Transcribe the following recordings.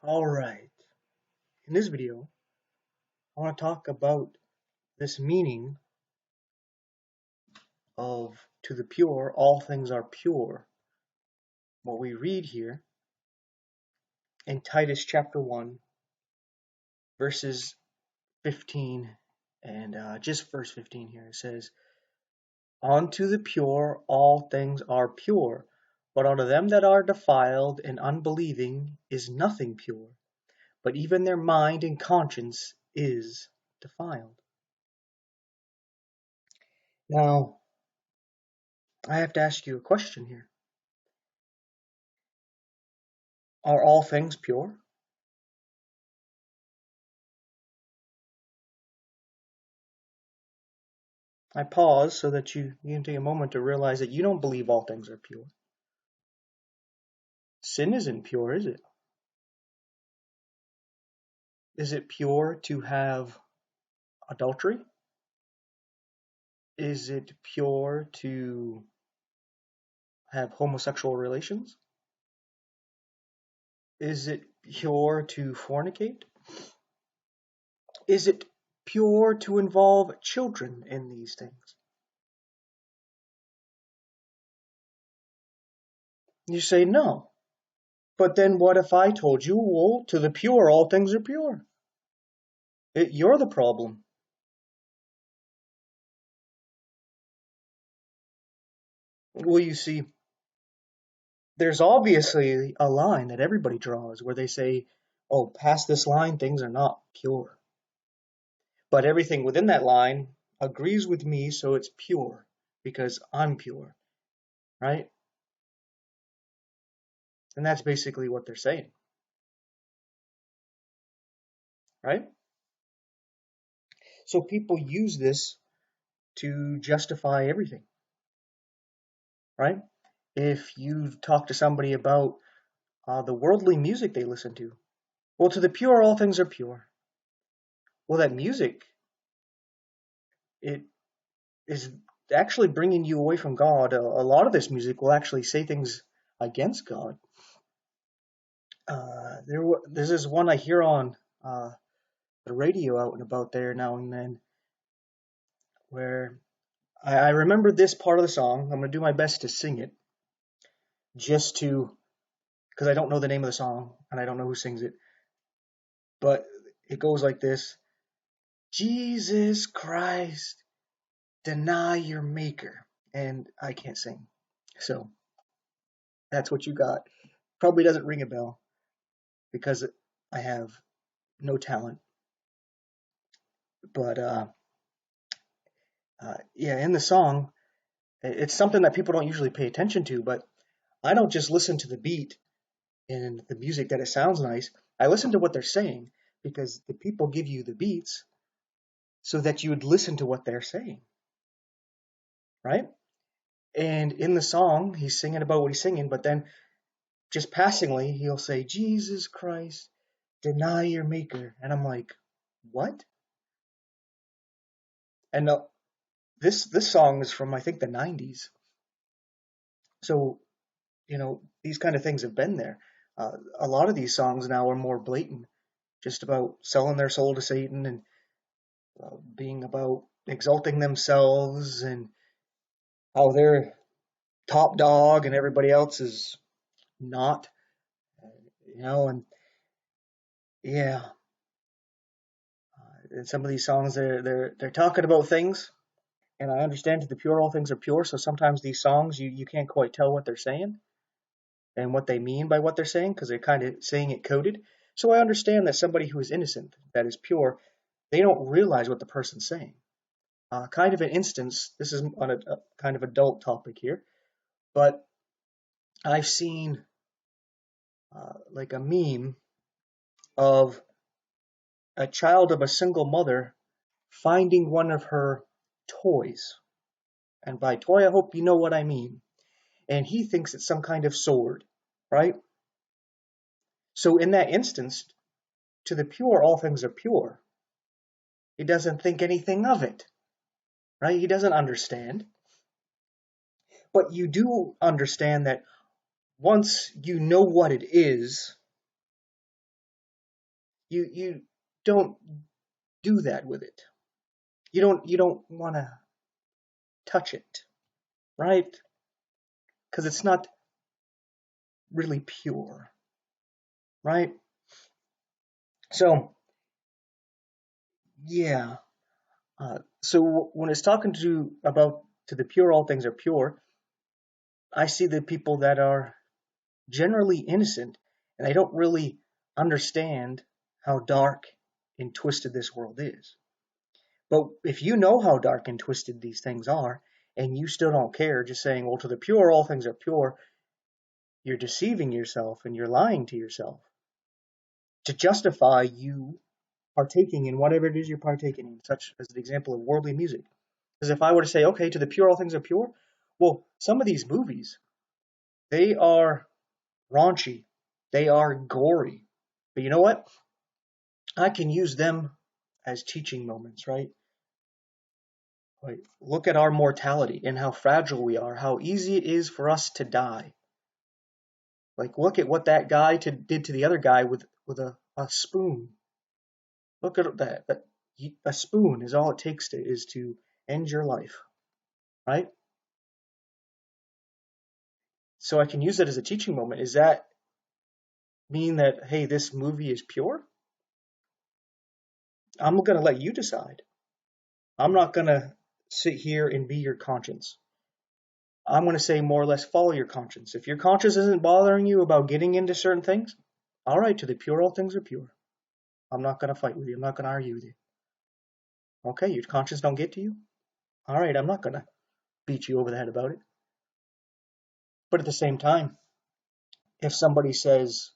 Alright, in this video, I want to talk about this meaning of to the pure, all things are pure. What we read here in Titus chapter 1, verses 15, and just verse 15 here, it says, unto the pure all things are pure, but unto them that are defiled and unbelieving is nothing pure, but even their mind and conscience is defiled. Now, I have to ask you a question here. Are all things pure? I pause so that you can take a moment to realize that you don't believe all things are pure. Sin isn't pure, is it? Is it pure to have adultery? Is it pure to have homosexual relations? Is it pure to fornicate? Is it pure to involve children in these things? You say no. But then what if I told you, well, to the pure, all things are pure? You're the problem. Well, you see, there's obviously a line that everybody draws where they say, oh, past this line, things are not pure. But everything within that line agrees with me, so it's pure because I'm pure, right? And that's basically what they're saying, right? So people use this to justify everything, right? If you talk to somebody about the worldly music they listen to, well, to the pure, all things are pure. Well, that music, it is actually bringing you away from God. A lot of this music will actually say things against God. There's this one I hear on the radio out and about there now and then, where I remember this part of the song. I'm going to do my best to sing it, just to, because I don't know the name of the song and I don't know who sings it, but it goes like this: Jesus Christ, deny your maker. And I can't sing, so that's what you got. Probably doesn't ring a bell because I have no talent. But yeah, in the song, it's something that people don't usually pay attention to. But I don't just listen to the beat and the music that it sounds nice. I listen to what they're saying because the people give you the beats so that you would listen to what they're saying, right? And in the song, he's singing about what he's singing, but then just passingly, he'll say, Jesus Christ, deny your maker. And I'm like, what? And this song is from, I think, the 90s. So, these kind of things have been there. A lot of these songs now are more blatant, just about selling their soul to Satan and being about exalting themselves and how they're top dog and everybody else is not, and yeah, and some of these songs they're talking about things, and I understand to the pure all things are pure. So sometimes these songs you can't quite tell what they're saying and what they mean by what they're saying because they're kind of saying it coded. So I understand that somebody who is innocent, that is pure, they don't realize what the person's saying. Kind of an instance, this is on a kind of adult topic here, but I've seen like a meme of a child of a single mother finding one of her toys. And by toy, I hope you know what I mean. And he thinks it's some kind of sword, right? So in that instance, to the pure, all things are pure. He doesn't think anything of it, right? He doesn't understand. But you do understand that once you know what it is, You don't do that with it. You don't want to touch it, right? Because it's not really pure, right? So yeah. So when it's talking to the pure, all things are pure. I see the people that are generally innocent, and they don't really understand how dark and twisted this world is. But if you know how dark and twisted these things are, and you still don't care, just saying, well, to the pure, all things are pure, you're deceiving yourself and you're lying to yourself to justify you partaking in whatever it is you're partaking in, such as the example of worldly music. Because if I were to say, okay, to the pure, all things are pure, well, some of these movies, they are raunchy, they are gory. But you know what? I can use them as teaching moments, right? Like, look at our mortality and how fragile we are, how easy it is for us to die. Like, look at what that guy did to the other guy with a spoon. Look at that. A spoon is all it takes to end your life, right? So I can use it as a teaching moment. Does that mean that, hey, this movie is pure? I'm going to let you decide. I'm not going to sit here and be your conscience. I'm going to say more or less follow your conscience. If your conscience isn't bothering you about getting into certain things, all right, to the pure, all things are pure. I'm not going to fight with you. I'm not going to argue with you. Okay, your conscience don't get to you? All right, I'm not going to beat you over the head about it. But at the same time, if somebody says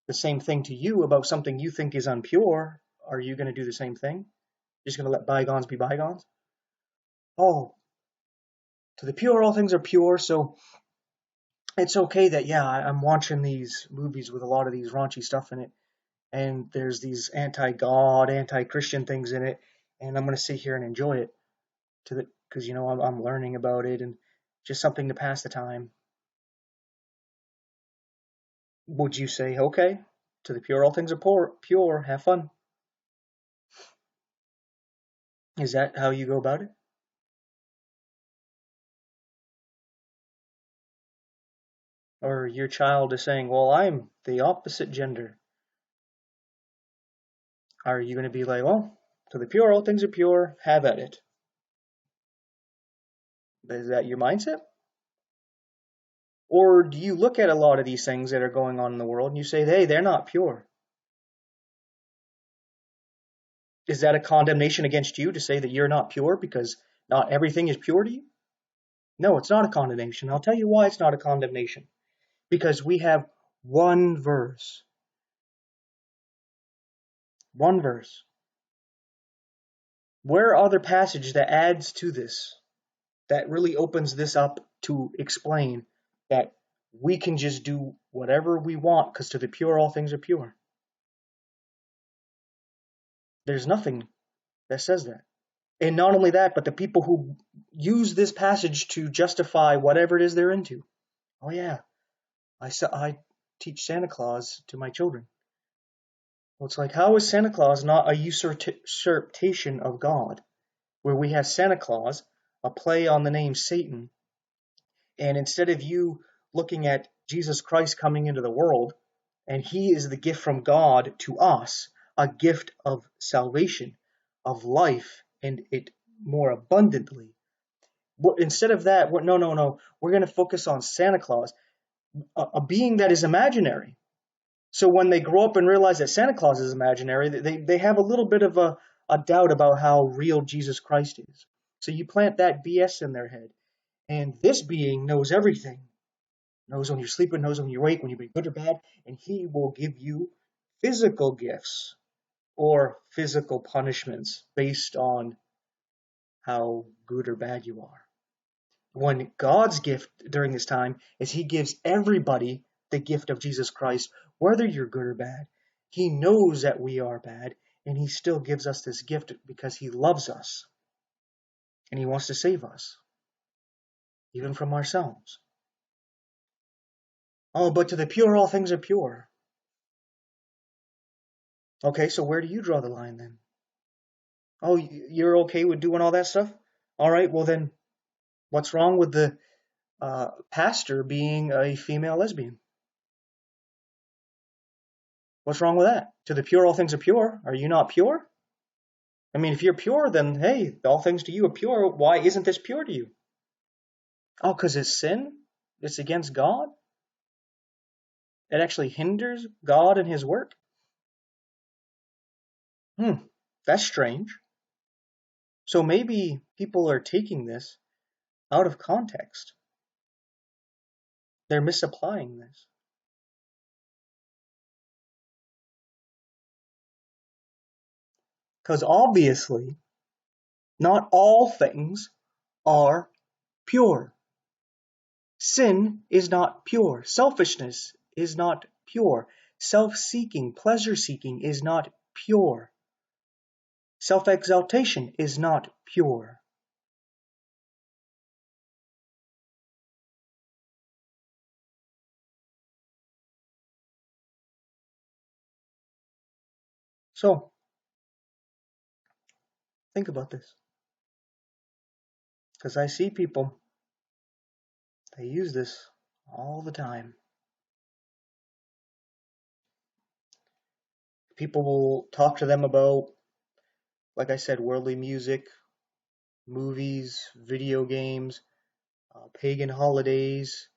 the same thing to you about something you think is unpure, are you going to do the same thing? Just going to let bygones be bygones? Oh, to the pure, all things are pure, so it's okay that, yeah, I'm watching these movies with a lot of these raunchy stuff in it, and there's these anti-God, anti-Christian things in it, and I'm going to sit here and enjoy it because, I'm learning about it and just something to pass the time. Would you say, okay, to the pure, all things are pure, have fun? Is that how you go about it? Or your child is saying, well, I'm the opposite gender. Are you going to be like, well, to the pure, all things are pure, have at it? Is that your mindset? Or do you look at a lot of these things that are going on in the world and you say, hey, they're not pure? Is that a condemnation against you to say that you're not pure because not everything is pure to you? No, it's not a condemnation. I'll tell you why it's not a condemnation. Because we have one verse. One verse. Where other passage that adds to this, that really opens this up to explain that we can just do whatever we want because to the pure all things are pure? There's nothing that says that. And not only that, but the people who use this passage to justify whatever it is they're into. Oh yeah, I teach Santa Claus to my children. Well, it's like, how is Santa Claus not a usurpation of God? Where we have Santa Claus, a play on the name Satan, and instead of you looking at Jesus Christ coming into the world, and he is the gift from God to us, a gift of salvation, of life, and it more abundantly. Instead of that, no. We're going to focus on Santa Claus, a being that is imaginary. So when they grow up and realize that Santa Claus is imaginary, they have a little bit of a doubt about how real Jesus Christ is. So you plant that BS in their head. And this being knows everything. Knows when you're sleeping, knows when you're awake, when you're being good or bad, and he will give you physical gifts or physical punishments based on how good or bad you are. When God's gift during this time is he gives everybody the gift of Jesus Christ, whether you're good or bad. He knows that we are bad, and he still gives us this gift because he loves us, and he wants to save us, even from ourselves. Oh, but to the pure, all things are pure. Okay, so where do you draw the line then? Oh, you're okay with doing all that stuff? All right, well then, what's wrong with the pastor being a female lesbian? What's wrong with that? To the pure, all things are pure. Are you not pure? I mean, if you're pure, then hey, all things to you are pure. Why isn't this pure to you? Oh, because it's sin? It's against God? It actually hinders God and his work? That's strange. So maybe people are taking this out of context. They're misapplying this. Because obviously, not all things are pure. Sin is not pure. Selfishness is not pure. Self-seeking, pleasure-seeking is not pure. Self-exaltation is not pure. So, think about this. Because I see people, they use this all the time. People will talk to them about, like I said, worldly music, movies, video games, pagan holidays,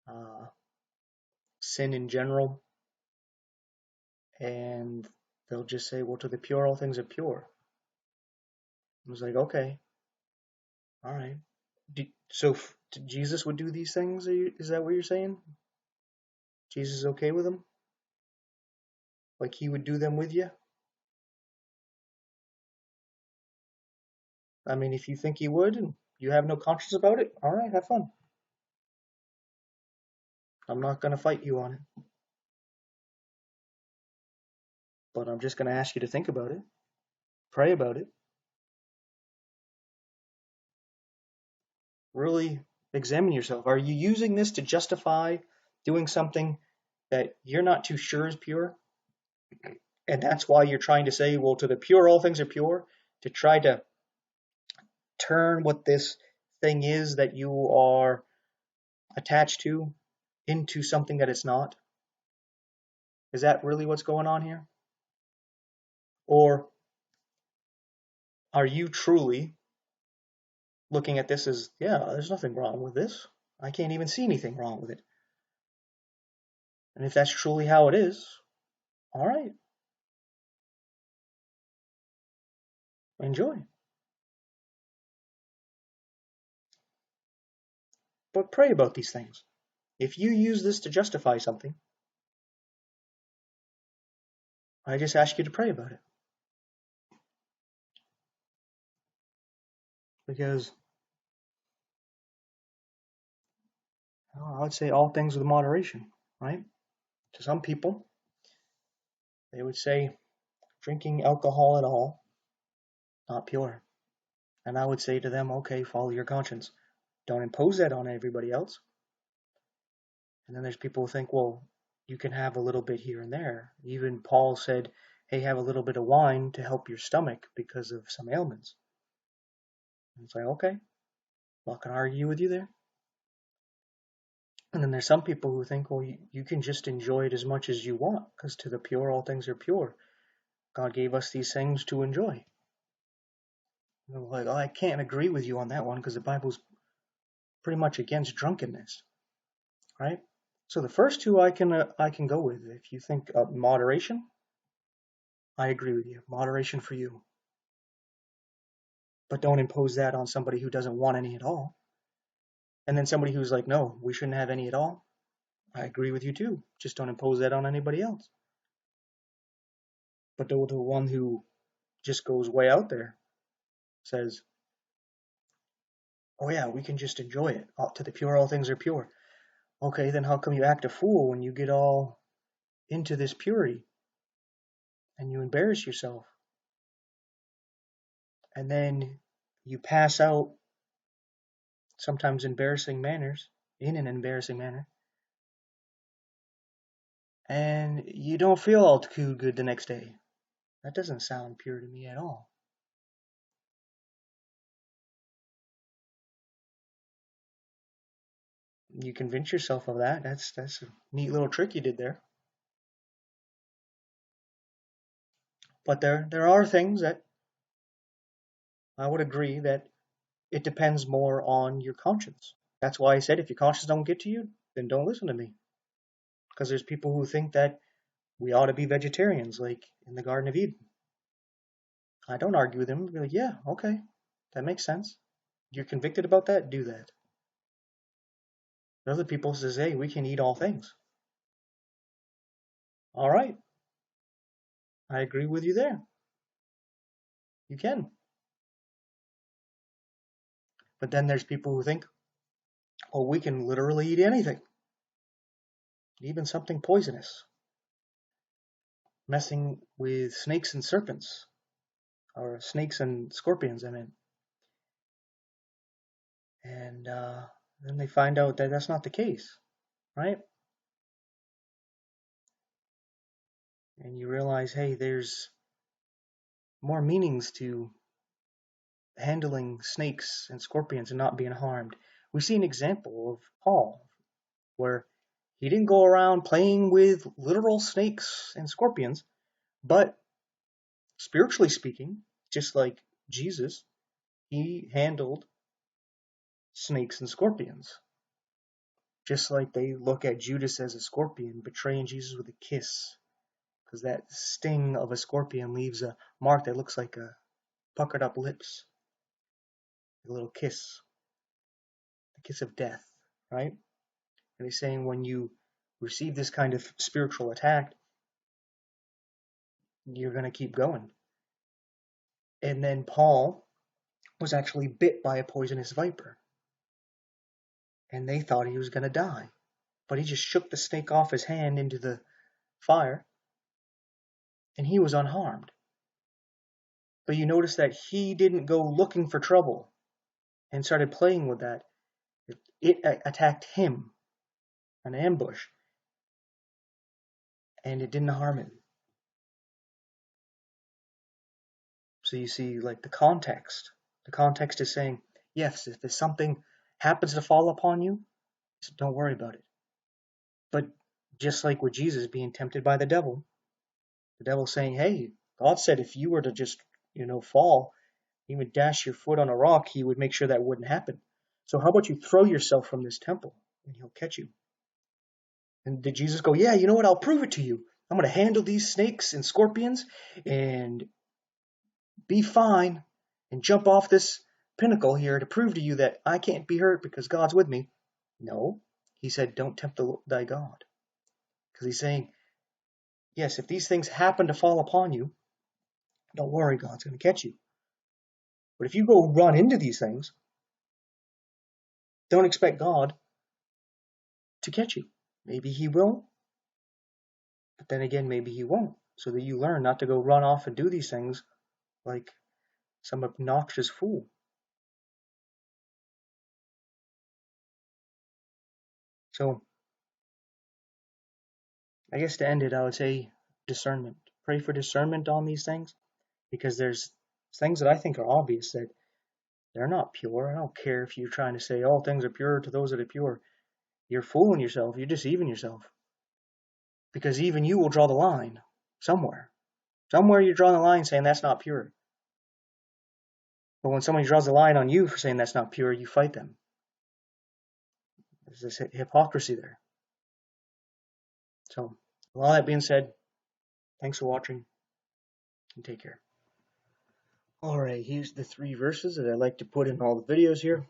uh, sin in general, and they'll just say, well, to the pure, all things are pure. I was like, okay, all right. So Jesus would do these things? Is that what you're saying? Jesus is okay with them? Like he would do them with you? I mean, if you think he would and you have no conscience about it, all right, have fun. I'm not going to fight you on it, but I'm just going to ask you to think about it, pray about it, really examine yourself. Are you using this to justify doing something that you're not too sure is pure? And that's why you're trying to say, well, to the pure, all things are pure, to try to turn what this thing is that you are attached to into something that it's not? Is that really what's going on here? Or are you truly looking at this as, yeah, there's nothing wrong with this. I can't even see anything wrong with it. And if that's truly how it is, all right, enjoy. But pray about these things. If you use this to justify something, I just ask you to pray about it. Because I would say all things with moderation, right? To some people, they would say drinking alcohol at all, not pure. And I would say to them, okay, follow your conscience. Don't impose that on everybody else. And then there's people who think, well, you can have a little bit here and there. Even Paul said, hey, have a little bit of wine to help your stomach because of some ailments. And it's like, okay, not going to argue with you there. And then there's some people who think, well, you can just enjoy it as much as you want because to the pure, all things are pure. God gave us these things to enjoy. And I'm like, oh, I can't agree with you on that one because the Bible's pretty much against drunkenness, right? So the first two I can go with. If you think of moderation, I agree with you. Moderation for you. But don't impose that on somebody who doesn't want any at all. And then somebody who's like, no, we shouldn't have any at all. I agree with you too. Just don't impose that on anybody else. But the one who just goes way out there says, oh yeah, we can just enjoy it. To the pure, all things are pure. Okay, then how come you act a fool when you get all into this purity and you embarrass yourself? And then you pass out sometimes embarrassing manners, in an embarrassing manner, and you don't feel all too good the next day. That doesn't sound pure to me at all. You convince yourself of that. That's a neat little trick you did there. But there are things that I would agree that it depends more on your conscience. That's why I said if your conscience don't get to you, then don't listen to me. Because there's people who think that we ought to be vegetarians, like in the Garden of Eden. I don't argue with them. Be like, yeah, okay, that makes sense. You're convicted about that? Do that. Other people says, hey, we can eat all things. All right, I agree with you there. You can. But then there's people who think, oh, we can literally eat anything, even something poisonous. Messing with snakes and serpents, or snakes and scorpions, I mean. And then they find out that that's not the case, right? And you realize, hey, there's more meanings to handling snakes and scorpions and not being harmed. We see an example of Paul, where he didn't go around playing with literal snakes and scorpions, but spiritually speaking, just like Jesus, he handled snakes and scorpions. Just like they look at Judas as a scorpion, betraying Jesus with a kiss, because that sting of a scorpion leaves a mark that looks like a puckered up lips, a little kiss, the kiss of death, right? And he's saying when you receive this kind of spiritual attack, you're going to keep going. And then Paul was actually bit by a poisonous viper, and they thought he was going to die. But he just shook the snake off his hand into the fire, and he was unharmed. But you notice that he didn't go looking for trouble and started playing with that. It attacked him, an ambush, and it didn't harm him. So you see, like the context. The context is saying, yes, if something happens to fall upon you, don't worry about it. But just like with Jesus being tempted by the devil saying, hey, God said if you were to just, fall, he would dash your foot on a rock, he would make sure that wouldn't happen. So how about you throw yourself from this temple and he'll catch you? And did Jesus go, yeah, you know what? I'll prove it to you. I'm going to handle these snakes and scorpions and be fine and jump off this pinnacle here to prove to you that I can't be hurt because God's with me. No, he said, don't tempt thy God. Because he's saying, yes, if these things happen to fall upon you, don't worry, God's going to catch you. But if you go run into these things, don't expect God to catch you. Maybe he will, but then again, maybe he won't. So that you learn not to go run off and do these things like some obnoxious fool. So I guess to end it, I would say discernment. Pray for discernment on these things, because there's things that I think are obvious that they're not pure. I don't care if you're trying to say all things are pure to those that are pure. You're fooling yourself. You're deceiving yourself. Because even you will draw the line somewhere. Somewhere you're drawing the line saying that's not pure. But when somebody draws the line on you for saying that's not pure, you fight them. There's this hypocrisy there. So, with all that being said, thanks for watching and take care. Alright, here's the 3 verses that I like to put in all the videos here.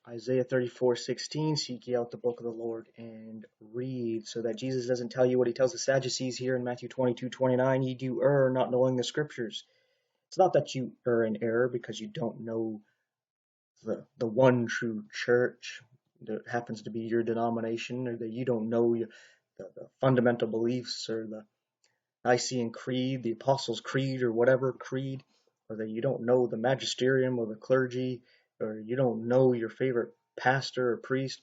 Isaiah 34:16, seek ye out the book of the Lord and read, so that Jesus doesn't tell you what he tells the Sadducees here in Matthew 22:29, ye do err, not knowing the scriptures. It's not that you err in error because you don't know the one true church that happens to be your denomination, or that you don't know the fundamental beliefs, or the Nicene Creed, the Apostles' Creed, or whatever creed, or that you don't know the magisterium or the clergy, or you don't know your favorite pastor or priest.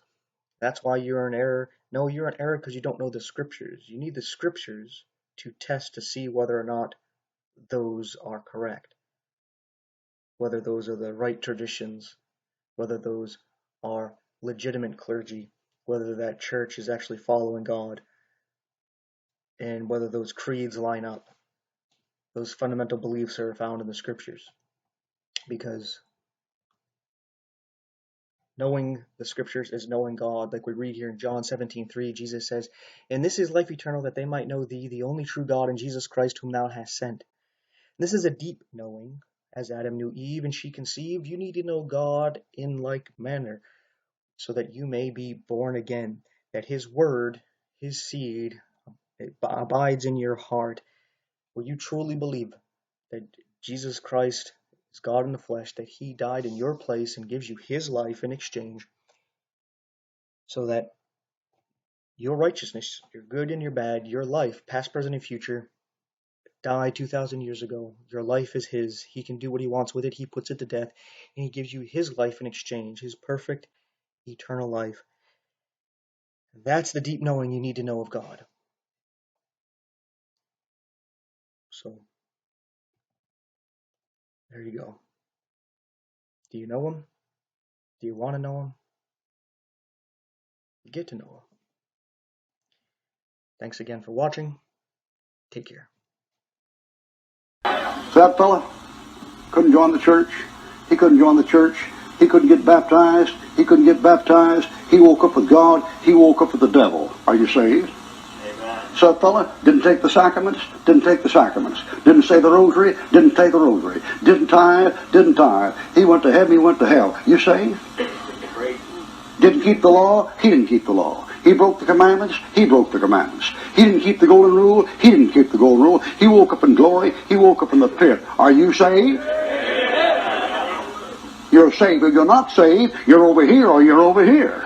That's why you're in error. No, you're in error because you don't know the scriptures. You need the scriptures to test to see whether or not those are correct, whether those are the right traditions, whether those are legitimate clergy, whether that church is actually following God, and whether those creeds line up. Those fundamental beliefs are found in the scriptures. Because knowing the scriptures is knowing God. Like we read here in John 17:3, Jesus says, "And this is life eternal, that they might know thee, the only true God, and Jesus Christ, whom thou hast sent." This is a deep knowing. As Adam knew Eve and she conceived, you need to know God in like manner, so that you may be born again, that his word, his seed, it abides in your heart, where you truly believe that Jesus Christ is God in the flesh, that he died in your place and gives you his life in exchange, so that your righteousness, your good and your bad, your life, past, present, and future, died 2,000 years ago. Your life is his. He can do what he wants with it. He puts it to death, and he gives you his life in exchange, his perfect, eternal life. That's the deep knowing you need to know of God. So, there you go. Do you know him? Do you want to know him? Get to know him. Thanks again for watching. Take care. That fella couldn't join the church. He couldn't join the church. He couldn't get baptized. He couldn't get baptized. He woke up with God. He woke up with the devil. Are you saved? Amen. So that fella didn't take the sacraments. Didn't take the sacraments. Didn't say the rosary. Didn't say the rosary. Didn't tithe. Didn't tithe. He went to heaven. He went to hell. You saved? Didn't keep the law. He didn't keep the law. He broke the commandments. He broke the commandments. He didn't keep the golden rule. He didn't keep the golden rule. He woke up in glory. He woke up in the pit. Are you saved? You're saved. If you're not saved, you're over here or you're over here.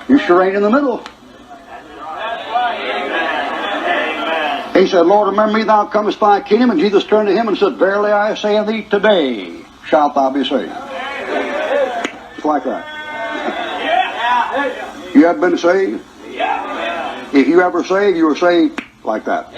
You sure ain't in the middle. He said, Lord, remember me, thou comest thy kingdom. And Jesus turned to him and said, Verily I say unto thee, today shalt thou be saved. Just like that. You have been saved? If you ever saved, you were saved like that.